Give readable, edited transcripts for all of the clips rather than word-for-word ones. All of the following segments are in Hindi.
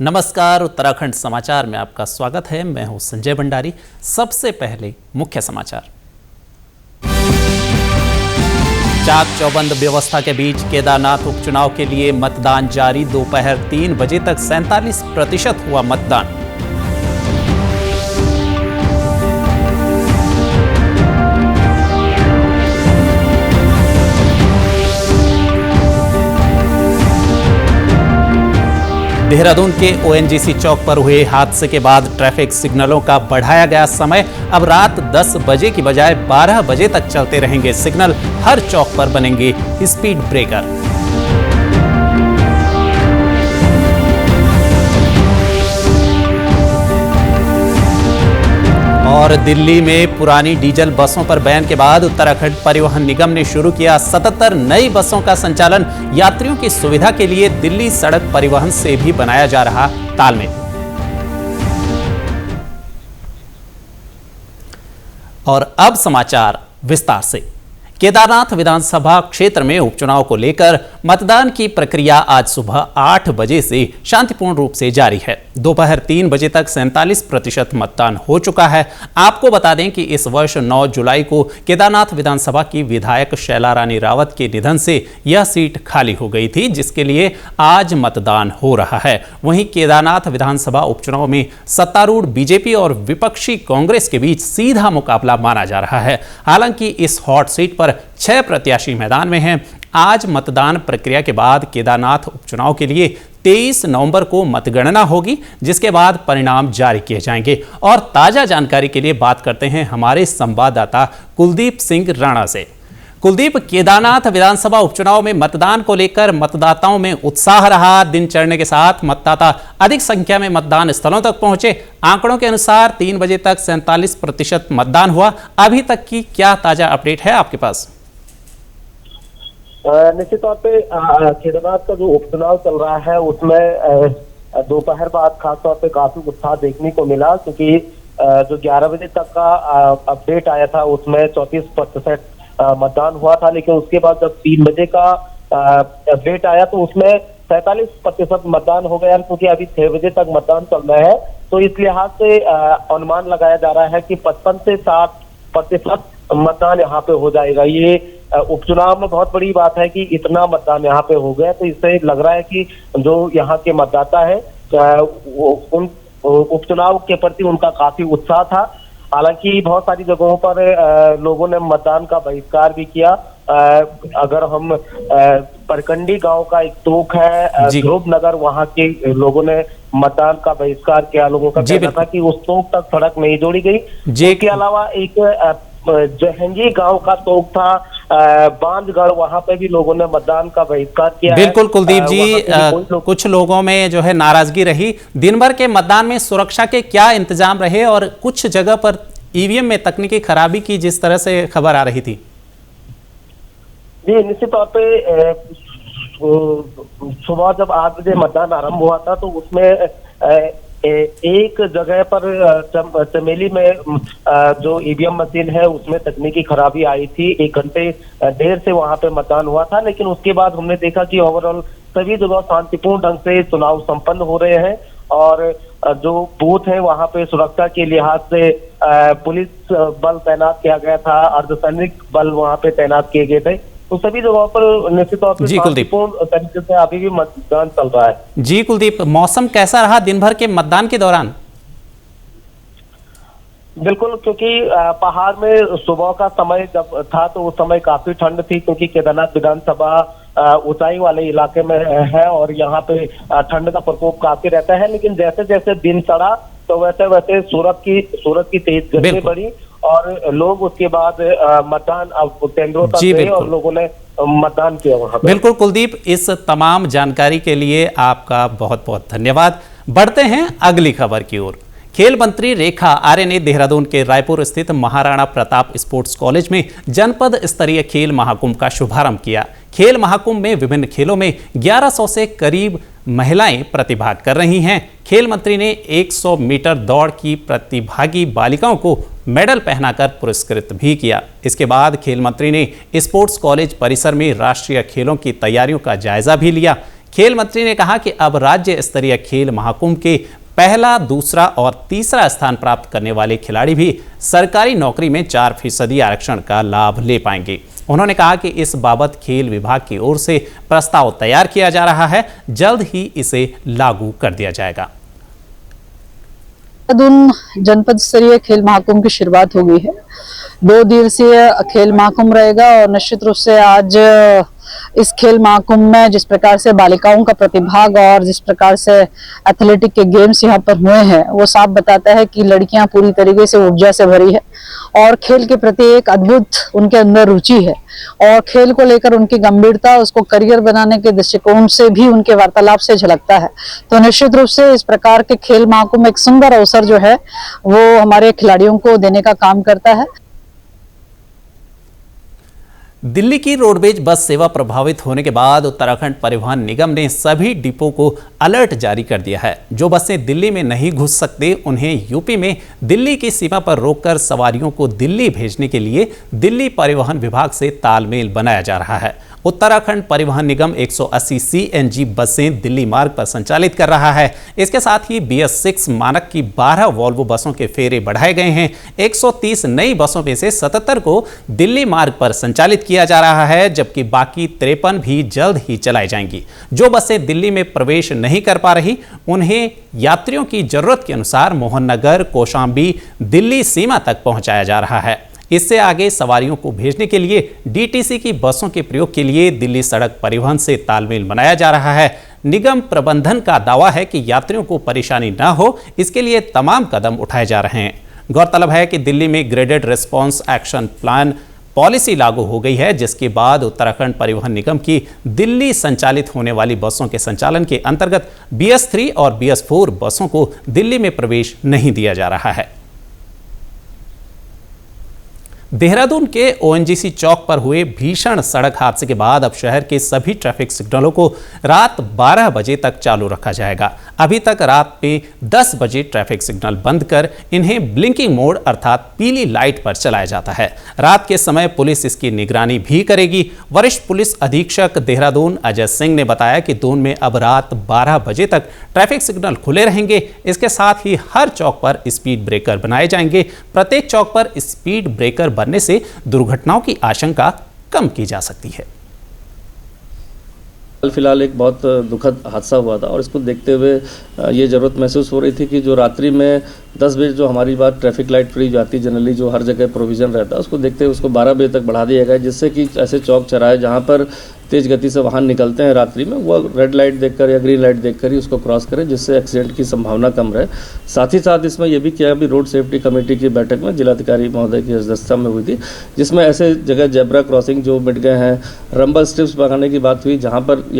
नमस्कार, उत्तराखंड समाचार में आपका स्वागत है। मैं हूं संजय भंडारी। सबसे पहले मुख्य समाचार। चाक चौबंद व्यवस्था के बीच केदारनाथ उपचुनाव के लिए मतदान जारी। दोपहर 3 बजे तक 47% हुआ मतदान। देहरादून के ओएनजीसी चौक पर हुए हादसे के बाद ट्रैफिक सिग्नलों का बढ़ाया गया समय। अब रात 10 बजे की बजाय 12 बजे तक चलते रहेंगे सिग्नल। हर चौक पर बनेंगे स्पीड ब्रेकर। और दिल्ली में पुरानी डीजल बसों पर बैन के बाद उत्तराखंड परिवहन निगम ने शुरू किया 77 नई बसों का संचालन। यात्रियों की सुविधा के लिए दिल्ली सड़क परिवहन से भी बनाया जा रहा तालमेल। और अब समाचार विस्तार से। केदारनाथ विधानसभा क्षेत्र में उपचुनाव को लेकर मतदान की प्रक्रिया आज सुबह 8 बजे से शांतिपूर्ण रूप से जारी है। दोपहर 3 बजे तक 47% मतदान हो चुका है। आपको बता दें कि इस वर्ष 9 जुलाई को केदारनाथ विधानसभा की विधायक शैला रानी रावत के निधन से यह सीट खाली हो गई थी, जिसके लिए आज मतदान हो रहा है। वहीं केदारनाथ विधानसभा उपचुनाव में सत्तारूढ़ बीजेपी और विपक्षी कांग्रेस के बीच सीधा मुकाबला माना जा रहा है। हालांकि इस हॉट सीट पर 6 प्रत्याशी मैदान में हैं। आज मतदान प्रक्रिया के बाद केदारनाथ उपचुनाव के लिए 23 नवंबर को मतगणना होगी, जिसके बाद परिणाम जारी किए जाएंगे। और ताजा जानकारी के लिए बात करते हैं हमारे संवाददाता कुलदीप सिंह राणा से। कुलदीप, केदारनाथ विधानसभा उपचुनाव में मतदान को लेकर मतदाताओं में उत्साह रहा। दिन चढ़ने के साथ मतदाता अधिक संख्या में मतदान स्थलों तक पहुंचे। आंकड़ों के अनुसार 3 बजे तक 47% मतदान हुआ। अभी तक की क्या ताजा अपडेट है आपके पास? निश्चित तौर पे केदारनाथ का जो उपचुनाव चल रहा है उसमें दोपहर बाद खासतौर पे काफी उत्साह देखने को मिला, क्योंकि जो 11 बजे तक का अपडेट आया था उसमें 34% मतदान हुआ था। लेकिन उसके बाद जब 3 बजे का अपडेट आया तो उसमें 47% मतदान हो गया, क्योंकि अभी 6 बजे तक मतदान चल रहा है। तो इस लिहाज से अनुमान लगाया जा रहा है कि 55 से 60% मतदान यहाँ पे हो जाएगा। ये उपचुनाव में बहुत बड़ी बात है कि इतना मतदान यहाँ पे हो गया। तो इससे लग रहा है कि जो यहाँ के मतदाता है उन उपचुनाव के प्रति उनका काफी उत्साह था। हालांकि बहुत सारी जगहों पर लोगों ने मतदान का बहिष्कार भी किया। अगर हम परकंडी गांव का एक तोक है ध्रुव नगर, वहां के लोगों ने मतदान का बहिष्कार किया। लोगों का कहना था कि उस तोक तक सड़क नहीं जोड़ी गई। इसके अलावा एक जहंगी गांव का तोक था बांधगढ़, वहां पे भी लोगों ने मतदान का बहिष्कार किया। बिल्कुल कुलदीप जी, कुछ लोगों में जो है नाराजगी रही। दिन भर के मतदान में सुरक्षा के क्या इंतजाम रहे और कुछ जगह पर ईवीएम में तकनीकी खराबी की जिस तरह से खबर आ रही थी? जी, निश्चित तौर पे सुबह जब 8 बजे मतदान आरंभ हुआ था तो उसमें एक जगह पर चमेली में जो ईवीएम मशीन है उसमें तकनीकी खराबी आई थी। 1 घंटे देर से वहां पे मतदान हुआ था। लेकिन उसके बाद हमने देखा कि ओवरऑल सभी जगह शांतिपूर्ण ढंग से चुनाव संपन्न हो रहे हैं। और जो बूथ है वहां पे सुरक्षा के लिहाज से पुलिस बल तैनात किया गया था, अर्धसैनिक बल वहां पे तैनात किए गए थे। तो सभी जगहों पर निश्चित तौर पर शांतिपूर्ण तरीके से अभी भी मतदान चल रहा है। जी कुलदीप, मौसम कैसा रहा दिन भर के मतदान के दौरान? बिल्कुल, क्योंकि पहाड़ में सुबह का समय जब था तो उस समय काफी ठंड थी, क्योंकि केदारनाथ विधानसभा ऊंचाई वाले इलाके में है और यहाँ पे ठंड का प्रकोप काफी रहता है। लेकिन जैसे जैसे दिन चढ़ा तो वैसे वैसे सूरज की तेज गर्मी बढ़ी और लोग उसके बाद मतदान केंद्रों तक गए और लोगों ने मतदान किया वहां पर। बिल्कुल कुलदीप, इस तमाम जानकारी के लिए आपका बहुत बहुत धन्यवाद। बढ़ते हैं अगली खबर की ओर। खेल मंत्री रेखा आर्य ने देहरादून के रायपुर स्थित महाराणा प्रताप स्पोर्ट्स कॉलेज में जनपद स्तरीय खेल महाकुंभ का शुभारंभ किया। खेल महाकुंभ में विभिन्न खेलों में 1100 से करीब महिलाएं प्रतिभाग कर रही हैं। खेल मंत्री ने 100 मीटर दौड़ की प्रतिभागी बालिकाओं को मेडल पहनाकर पुरस्कृत भी किया। इसके बाद खेल मंत्री ने स्पोर्ट्स कॉलेज परिसर में राष्ट्रीय खेलों की तैयारियों का जायजा भी लिया। खेल मंत्री ने कहा कि अब राज्य स्तरीय खेल महाकुंभ के पहला, दूसरा और तीसरा स्थान प्राप्त करने वाले खिलाड़ी भी सरकारी नौकरी में 4% आरक्षण का लाभ ले पाएंगे। उन्होंने कहा कि इस बाबत खेल विभाग की ओर से प्रस्ताव तैयार किया जा रहा है, जल्द ही इसे लागू कर दिया जाएगा। जनपद स्तरीय खेल महाकुंभ की शुरुआत हो गई है। 2 दिवसीय खेल महाकुंभ रहेगा और निश्चित रूप से आज इस खेल महाकुंभ में जिस प्रकार से बालिकाओं का प्रतिभाग और जिस प्रकार से एथलेटिक के गेम्स यहाँ पर हुए हैं, वो साफ बताता है कि लड़कियां पूरी तरीके से ऊर्जा से भरी है और खेल के प्रति एक अद्भुत उनके अंदर रुचि है और खेल को लेकर उनकी गंभीरता उसको करियर बनाने के दृष्टिकोण से भी उनके वार्तालाप से झलकता है। तो निश्चित रूप से इस प्रकार के खेल महाकुंभ एक सुंदर अवसर जो है वो हमारे खिलाड़ियों को देने का काम करता है। दिल्ली की रोडवेज बस सेवा प्रभावित होने के बाद उत्तराखंड परिवहन निगम ने सभी डिपो को अलर्ट जारी कर दिया है। जो बसें दिल्ली में नहीं घुस सकते उन्हें यूपी में दिल्ली की सीमा पर रोककर सवारियों को दिल्ली भेजने के लिए दिल्ली परिवहन विभाग से तालमेल बनाया जा रहा है। उत्तराखंड परिवहन निगम 180 CNG बसें दिल्ली मार्ग पर संचालित कर रहा है। इसके साथ ही BS6 मानक की 12 वॉल्वो बसों के फेरे बढ़ाए गए हैं। 130 नई बसों में से 77 को दिल्ली मार्ग पर संचालित किया जा रहा है, जबकि बाकी 53 भी जल्द ही चलाई जाएंगी। जो बसें दिल्ली में प्रवेश नहीं कर पा रही उन्हें यात्रियों की जरूरत के अनुसार मोहन नगर, कौशाम्बी, दिल्ली सीमा तक पहुंचाया जा रहा है। इससे आगे सवारियों को भेजने के लिए DTC की बसों के प्रयोग के लिए दिल्ली सड़क परिवहन से तालमेल बनाया जा रहा है। निगम प्रबंधन का दावा है कि यात्रियों को परेशानी न हो, इसके लिए तमाम कदम उठाए जा रहे हैं। गौरतलब है कि दिल्ली में graded response action plan policy लागू हो गई है, जिसके बाद उत्तराखंड परिवहन निगम की दिल्ली संचालित होने वाली बसों के संचालन के अंतर्गत BS3 और BS4 बसों को दिल्ली में प्रवेश नहीं दिया जा रहा है। देहरादून के ONGC चौक पर हुए भीषण सड़क हादसे के बाद अब शहर के सभी ट्रैफिक सिग्नलों को रात 12 बजे तक चालू रखा जाएगा। अभी तक रात में 10 बजे ट्रैफिक सिग्नल बंद कर इन्हें ब्लिंकिंग मोड अर्थात पीली लाइट पर चलाया जाता है। रात के समय पुलिस इसकी निगरानी भी करेगी। वरिष्ठ पुलिस अधीक्षक देहरादून अजय सिंह ने बताया कि दून में अब रात 12 बजे तक ट्रैफिक सिग्नल खुले रहेंगे। इसके साथ ही हर चौक पर स्पीड ब्रेकर बनाए जाएंगे। प्रत्येक चौक पर स्पीड ब्रेकर बनने से दुर्घटनाओं की आशंका कम की जा सकती है। फिलहाल एक बहुत दुखद हादसा हुआ था और इसको देखते हुए ये ज़रूरत महसूस हो रही थी कि जो रात्रि में 10 बजे जो हमारी बात ट्रैफिक लाइट फ्री जाती जनरली जो हर जगह प्रोविज़न रहता है, उसको देखते हुए उसको 12 बजे तक बढ़ा दिया गया, जिससे कि ऐसे चौक चौराहे जहाँ पर तेज़ गति से वाहन निकलते हैं रात्रि में, वो रेड लाइट देखकर या ग्रीन लाइट देखकर ही उसको क्रॉस करें, जिससे एक्सीडेंट की संभावना कम रहे। साथ ही साथ इसमें यह भी किया अभी रोड सेफ्टी कमेटी की बैठक में जिलाधिकारी महोदय की अध्यक्षता में हुई थी, जिसमें ऐसे जगह जेब्रा क्रॉसिंग जो मिट गए हैं, रंबल स्ट्रिप्स लगाने की बात हुई, जहाँ पर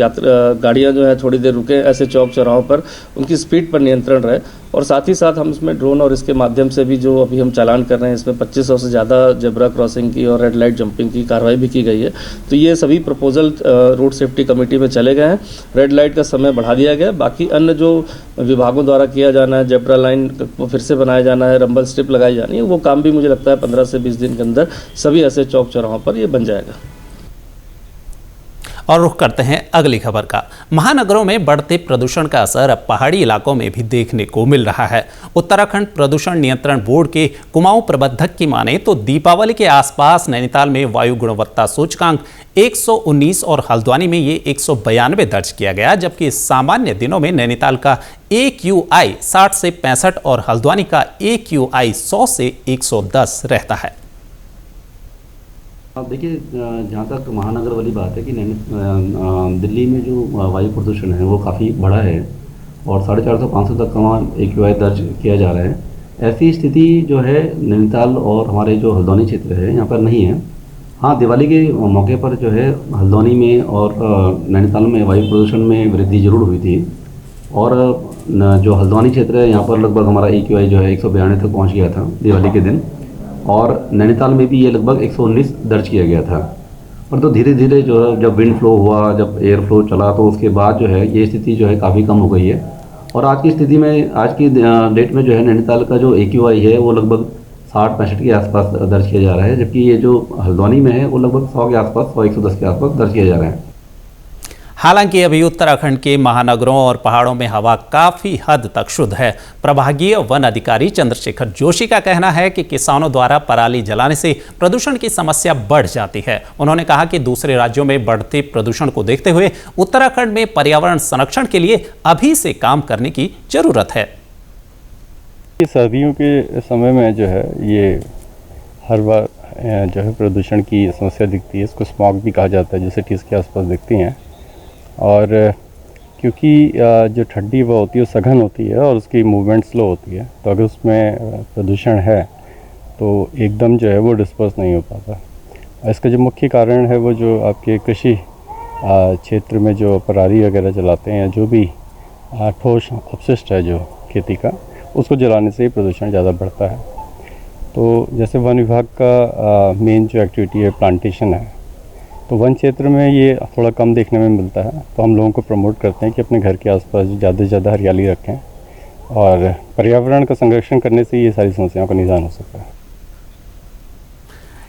गाड़ियाँ जो है थोड़ी देर रुकें, ऐसे चौक चौराहों पर उनकी स्पीड पर नियंत्रण रहे। और साथ ही साथ हम इसमें ड्रोन और इसके माध्यम से भी जो अभी हम चालान कर रहे हैं, इसमें 2500 से ज़्यादा जेब्रा क्रॉसिंग की और रेड लाइट जंपिंग की कार्रवाई भी की गई है। तो ये सभी प्रपोजल रोड सेफ्टी कमेटी में चले गए हैं। रेड लाइट का समय बढ़ा दिया गया। बाकी अन्य जो विभागों द्वारा किया जाना है, जेब्रा लाइन को फिर से बनाया जाना है, रंबल स्ट्रिप लगाई जानी है, वो काम भी मुझे लगता है 15 से 20 दिन के अंदर सभी ऐसे चौक चौराहों पर ये बन जाएगा। और रुख करते हैं अगली खबर का। महानगरों में बढ़ते प्रदूषण का असर अब पहाड़ी इलाकों में भी देखने को मिल रहा है। उत्तराखंड प्रदूषण नियंत्रण बोर्ड के कुमाऊं प्रबंधक की माने तो दीपावली के आसपास नैनीताल में वायु गुणवत्ता सूचकांक 119 और हल्द्वानी में ये 192 दर्ज किया गया, जबकि सामान्य दिनों में नैनीताल का AQI 60 से 65 और हल्द्वानी का AQI 100 से 110 रहता है। अब देखिए, जहाँ तक महानगर वाली बात है कि दिल्ली में जो वायु प्रदूषण है वो काफ़ी बड़ा है और 450-500 तक का AQI दर्ज किया जा रहा है। ऐसी स्थिति जो है नैनीताल और हमारे जो हल्द्वानी क्षेत्र है यहाँ पर नहीं है। हाँ, दिवाली के मौके पर जो है हल्द्वानी में और नैनीताल में वायु प्रदूषण में वृद्धि जरूर हुई थी और जो हल्द्वानी क्षेत्र है यहाँ पर लगभग हमारा AQI जो है 192 तक पहुँच गया था दिवाली के दिन, और नैनीताल में भी ये लगभग 119 दर्ज किया गया था। और तो धीरे धीरे जो है जब विंड फ्लो हुआ, जब एयर फ्लो चला, तो उसके बाद जो है ये स्थिति जो है काफ़ी कम हो गई है। और आज की स्थिति में, आज की डेट में जो है नैनीताल का जो AQI है वो लगभग 60-65 के आसपास दर्ज किया जा रहा है, जबकि ये जो हल्द्वानी में है वो लगभग 100 के आसपास, 100-110 के आसपास दर्ज किया जा रहा है। हालांकि अभी उत्तराखंड के महानगरों और पहाड़ों में हवा काफी हद तक शुद्ध है। प्रभागीय वन अधिकारी चंद्रशेखर जोशी का कहना है कि किसानों द्वारा पराली जलाने से प्रदूषण की समस्या बढ़ जाती है। उन्होंने कहा कि दूसरे राज्यों में बढ़ते प्रदूषण को देखते हुए उत्तराखंड में पर्यावरण संरक्षण के लिए अभी से काम करने की जरूरत है। सर्दियों के समय में जो है ये हर बार जो है प्रदूषण की समस्या दिखती है। इसको स्मॉग भी कहा जाता है, जो सिटीज़ के आसपास दिखती हैं। और क्योंकि जो ठंडी हवा होती है वो सघन होती है और उसकी मूवमेंट स्लो होती है, तो अगर उसमें प्रदूषण है तो एकदम जो है वो डिस्पर्स नहीं हो पाता। इसका जो मुख्य कारण है वो जो आपके कृषि क्षेत्र में जो पराली वगैरह जलाते हैं, जो भी ठोस अपशिष्ट है जो खेती का, उसको जलाने से प्रदूषण ज़्यादा बढ़ता है। तो जैसे वन विभाग का मेन जो एक्टिविटी है प्लांटेशन है, तो वन क्षेत्र में ये थोड़ा कम देखने में मिलता है। तो हम लोगों को प्रमोट करते हैं कि अपने घर के आसपास ज़्यादा से ज़्यादा हरियाली रखें और पर्यावरण का संरक्षण करने से ये सारी समस्याओं का निदान हो सकता है।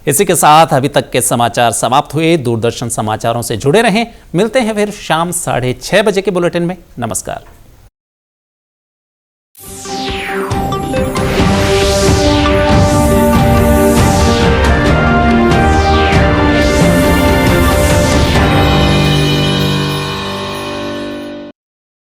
इसी के साथ अभी तक के समाचार समाप्त हुए। दूरदर्शन समाचारों से जुड़े रहें। मिलते हैं फिर शाम 6:30 बजे के बुलेटिन में। नमस्कार।